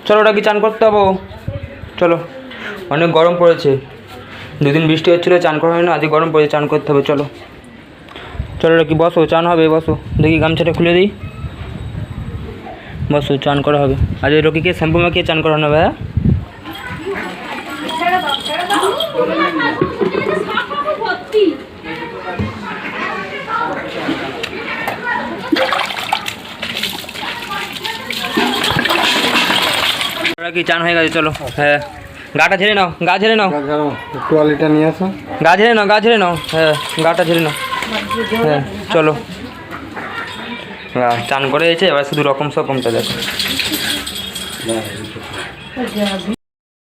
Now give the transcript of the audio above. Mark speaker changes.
Speaker 1: চলো ওটা কি চান করতে হবো? চলো, অনেক গরম পড়েছে, দুদিন বৃষ্টি হচ্ছিলো, চান করা হয় না, আজকে গরম পড়েছে, চান করতে হবে। চলো চলো কি বসো, চান হবে, বসো, দেখি গামছাটা খুলে দিই, বসো, চান করা হবে। আজ রকিকে শ্যাম্পু মাখিয়ে চান করানো হবে। হ্যাঁ কি চান হয়ে গেছে, চলো। হ্যাঁ গাটা ঝেড়ে নাও, গা ঝেড়ে নাও,
Speaker 2: টোয়ালিটা নিয়ে আসো,
Speaker 1: গা ঝেড়ে নাও, গা ঝেড়ে নাও, হ্যাঁ গাটা ঝেড়ে নাও। হ্যাঁ চলো, চান করে এসে এবার শুধু রকম সকমটা দেখো।